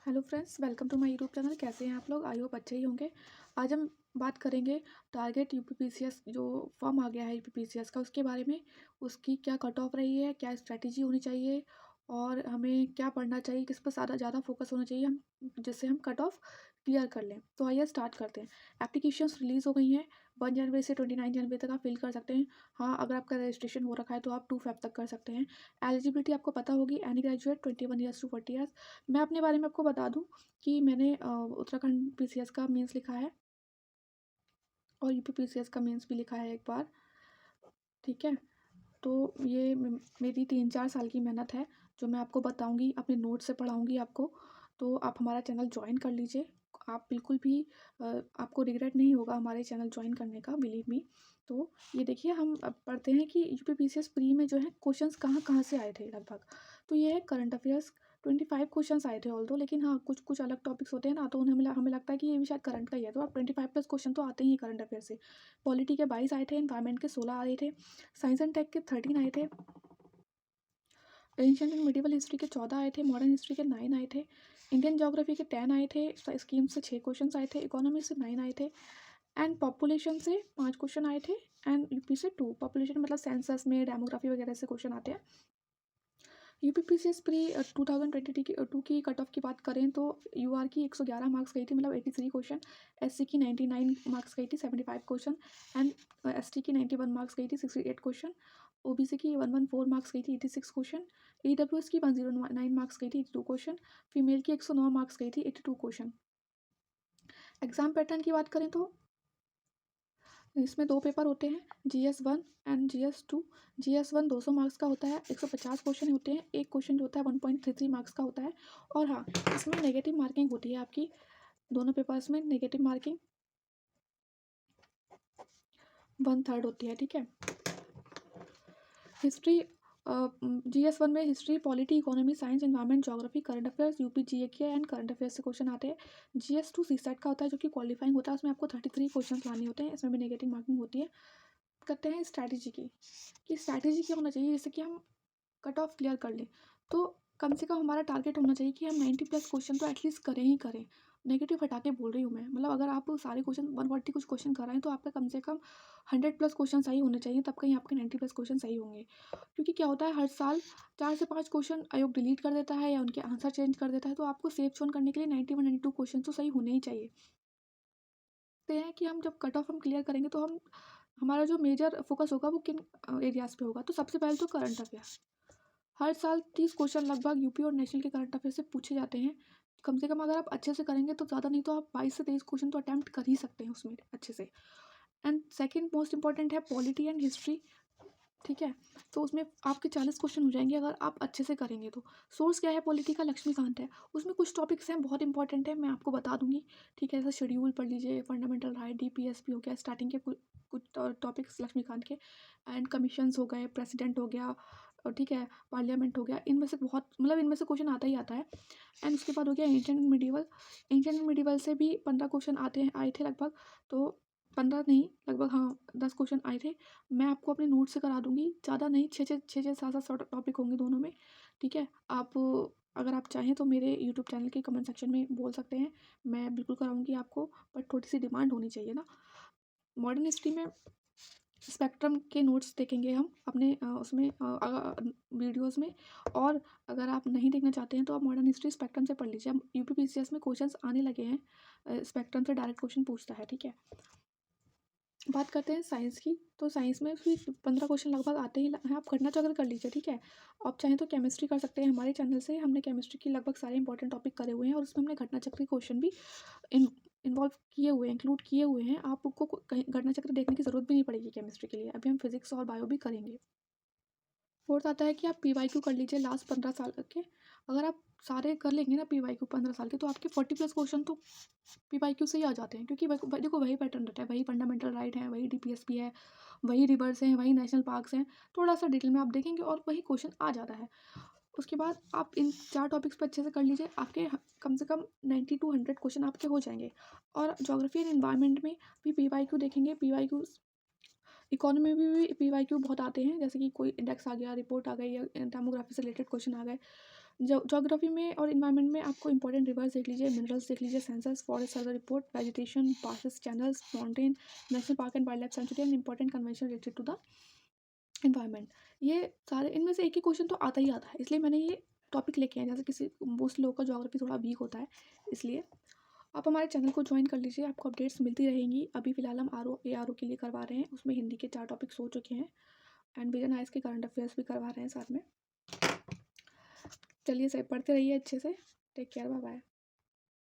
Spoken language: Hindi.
Hello friends, welcome to my YouTube channel. कैसे हैं आप लोग? आई होप अच्छे ही होंगे। आज हम बात करेंगे टारगेट यूपीपीसीएस जो फॉर्म आ गया है यूपीपीसीएस का, उसके बारे में। उसकी क्या कट ऑफ रही है, क्या स्ट्रैटेजी होनी चाहिए और हमें क्या पढ़ना चाहिए, किस पर ज़्यादा फोकस होना चाहिए हम जिससे हम कट ऑफ क्लियर कर लें। तो आइए स्टार्ट करते हैं। एप्लीकेशंस रिलीज़ हो गई हैं। 1 जनवरी से 29 जनवरी तक आप फिल कर सकते हैं। हाँ, अगर आपका रजिस्ट्रेशन हो रखा है तो आप 2 फेब तक कर सकते हैं। एलिजिबिलिटी आपको पता होगी, any graduate 21 years to 40 years. मैं अपने बारे में आपको बता दूं कि मैंने उत्तराखंड पीसीएस का मेंस लिखा है और यूपी पीसीएस का मेंस भी लिखा है एक बार। ठीक है, तो ये मेरी 3-4 साल की मेहनत है जो मैं आपको बताऊंगी, अपने नोट से पढ़ाऊंगी आपको। तो आप हमारा चैनल ज्वाइन कर लीजिए। आप बिल्कुल भी आपको रिग्रेट नहीं होगा हमारे चैनल ज्वाइन करने का, बिलीव मी। तो ये देखिए, हम अब पढ़ते हैं कि यूपी पीसीएस प्री में जो है क्वेश्चंस कहाँ कहाँ से आए थे लगभग। तो ये है करंट अफेयर्स। 25 क्वेश्चंस आए थे ऑल दो, लेकिन हाँ, कुछ कुछ अलग टॉपिक्स होते हैं ना, तो उन्हें हमें लगता है कि ये भी शायद करंट का ही है। तो आप 25+ क्वेश्चन तो आते ही हैं करंट अफेयर से। पॉलिटी के 22 आए थे, इन्वायरमेंट के 16 आए थे, साइंस एंड टेक के 13 आए थे, एंशियंट एंड मिडिवल हिस्ट्री के 14 आए थे, मॉडर्न हिस्ट्री के 9 आए थे, इंडियन ज्योग्राफी के 10 आए थे, स्कीम से 6 क्वेश्चन आए थे, इकोनॉमी से 9 आए थे, एंड पॉपुलेशन से 5 क्वेश्चन आए थे, एंड यूपी से 2। पॉपुलेशन मतलब सेंसस में डेमोग्राफी वगैरह से क्वेश्चन आते हैं। यूपीपीसीएस प्री 2022 की कट ऑफ की बात करें तो यूआर की 111 मार्क्स गई थी, मतलब 83 क्वेश्चन। एससी की 99 मार्क्स गई थी, 75 क्वेश्चन। एंड एसटी की 91 मार्क्स गई थी, 68 क्वेश्चन। ओबीसी की 114 मार्क्स गई थी, 86 क्वेश्चन। ईडब्ल्यूएस की 109 मार्क्स गई थी, 82 क्वेश्चन। फीमेल की 109 मार्क्स गई थी, 82 क्वेश्चन। एग्जाम पैटर्न की बात करें तो इसमें 2 पेपर होते हैं, GS1 and GS2। GS1 200 marks का होता है, 150 क्वेश्चन होते हैं। एक क्वेश्चन जो होता है 1.33 मार्क्स का होता है। और हाँ, इसमें नेगेटिव मार्किंग होती है आपकी, दोनों पेपर्स में नेगेटिव मार्किंग 1/3 होती है। ठीक है। हिस्ट्री, GS1 में history, polity, economy, science, environment, geography, current affairs, UP G K and current affairs से क्वेश्चन आते हैं। GS2 सीसेट का होता है जो कि क्वालिफाइंग होता है, उसमें आपको 33 क्वेश्चन लाने होते हैं, इसमें भी नेगेटिव मार्किंग होती है। करते हैं स्ट्रैटेजी की, कि स्ट्रैटेजी क्या होना चाहिए जैसे कि हम कट ऑफ क्लियर कर लें। तो कम से कम हमारा टारगेट होना चाहिए कि हम 90+ क्वेश्चन तो एटलीस्ट करें ही करें। नेगेटिव हटा के बोल रही हूँ मैं, मतलब अगर आप सारे क्वेश्चन 140 कुछ क्वेश्चन कर रहे हैं तो आपका कम से कम 100+ क्वेश्चन सही होने चाहिए, तब कहीं आपके 90+ क्वेश्चन सही होंगे। क्योंकि क्या होता है, हर साल 4 से 5 क्वेश्चन आयोग डिलीट कर देता है या उनके आंसर चेंज कर देता है, तो आपको सेफ जोन करने के लिए 91-92 क्वेश्चन तो सही होने ही चाहिए। देखते हैं कि हम जब कट ऑफ हम क्लियर करेंगे तो हम हमारा जो मेजर फोकस होगा वो किन एरियाज़ पे होगा। तो सबसे पहले तो करंट अफेयर। हर साल 30 क्वेश्चन लगभग यूपी और नेशनल के करंट अफेयर से पूछे जाते हैं। कम से कम अगर आप अच्छे से करेंगे तो ज़्यादा नहीं तो आप 22 से 23 क्वेश्चन तो अटैम्प्ट कर ही सकते हैं उसमें अच्छे से। एंड सेकंड मोस्ट इंपॉर्टेंट है पॉलिटी एंड हिस्ट्री। ठीक है, तो उसमें आपके 40 क्वेश्चन हो जाएंगे अगर आप अच्छे से करेंगे तो। सोर्स क्या है पॉलिटी का? लक्ष्मीकांत है। उसमें कुछ टॉपिक्स हैं बहुत इंपॉर्टेंट है, मैं आपको बता दूंगी। ठीक है, जैसे शेड्यूल पढ़ लीजिए, फंडामेंटल राइट, डीपीएसपी हो गया, स्टार्टिंग के कुछ कुछ टॉपिक्स लक्ष्मीकांत के। एंड कमीशंस हो गए, प्रेसिडेंट हो गया, और ठीक है, पार्लियामेंट हो गया। इनमें से बहुत, मतलब इनमें से क्वेश्चन आता ही आता है। एंड उसके बाद हो गया ancient and medieval. Ancient and medieval से भी 15 क्वेश्चन आए थे लगभग। तो 15 नहीं, लगभग हाँ 10 क्वेश्चन आए थे। मैं आपको अपने नोट से करा दूंगी, ज़्यादा नहीं, 6-7 टॉपिक होंगे दोनों में। ठीक है, आप अगर आप चाहें तो मेरे यूट्यूब चैनल के कमेंट सेक्शन में बोल सकते हैं, मैं बिल्कुल कराऊंगी आपको, बट थोड़ी सी डिमांड होनी चाहिए ना। मॉडर्न हिस्ट्री में स्पेक्ट्रम के नोट्स देखेंगे हम अपने उसमें वीडियोस में। और अगर आप नहीं देखना चाहते हैं तो आप मॉडर्न हिस्ट्री स्पेक्ट्रम से पढ़ लीजिए। अब यूपीपीसीएस में क्वेश्चंस आने लगे हैं, स्पेक्ट्रम से डायरेक्ट क्वेश्चन पूछता है। ठीक है, बात करते हैं साइंस की। तो साइंस में भी 15 क्वेश्चन लगभग आते ही हैं, आप घटना चक्र कर लीजिए। ठीक है, आप चाहें तो केमिस्ट्री कर सकते हैं। हमारे चैनल से हमने केमिस्ट्री की लगभग सारे इंपॉर्टेंट टॉपिक करे हुए हैं और उसमें हमने घटना चक्र के क्वेश्चन भी इन्वॉल्व किए हुए हैं, इंक्लूड किए हुए हैं। आपको कहीं घटना चक्र देखने की ज़रूरत भी नहीं पड़ेगी केमिस्ट्री के लिए। अभी हम फिजिक्स और बायो भी करेंगे। फोर्थ आता है कि आप पीवाईक्यू कर लीजिए लास्ट 15 साल के। अगर आप सारे कर लेंगे ना पीवाईक्यू 15 साल के, तो आपके 40+ क्वेश्चन तो पीवाईक्यू से ही आ जाते हैं। क्योंकि देखो वही पैटर्न रहता है, वही फंडामेंटल राइट है, वही डीपीएसपी है, वही रिवर्स हैं, वही नेशनल पार्क्स हैं। थोड़ा सा डिटेल में आप देखेंगे और वही क्वेश्चन आ जाता है। उसके बाद आप इन 4 टॉपिक्स पर अच्छे से कर लीजिए, आपके कम से कम 90 to 100 क्वेश्चन आपके हो जाएंगे। और ज्योग्राफी एंड इन्वायरमेंट में भी पीवाईक्यू देखेंगे। पीवाईक्यू इकोनॉमी में भी पीवाईक्यू बहुत आते हैं, जैसे कि कोई इंडेक्स आ गया, रिपोर्ट आ गई, या डेमोग्राफी से रिलेटेड क्वेश्चन आ गए। ज्योग्राफी में और इन्वायरमेंट में आपको इंपॉर्टेंट रिवर्स देख लीजिए, मिनरल्स देख लीजिए, census, forest survey report, vegetation, passes, channels, mountain, national park and wildlife sanctuary and important convention related to the environment. ये सारे इनमें से एक ही क्वेश्चन तो आता ही आता है, इसलिए मैंने ये टॉपिक लेके आया। जैसे किसी मोस्ट लोगों का ज्योग्राफी थोड़ा वीक होता है, इसलिए आप हमारे चैनल को ज्वाइन कर लीजिए, आपको अपडेट्स मिलती रहेंगी। अभी फ़िलहाल हम ARO के लिए करवा रहे हैं, उसमें हिंदी के 4 टॉपिक्स हो चुके हैं एंड विजन आइज के करंट अफेयर्स भी करवा रहे हैं साथ में। चलिए सर, पढ़ते रहिए अच्छे से। Take care, bye bye.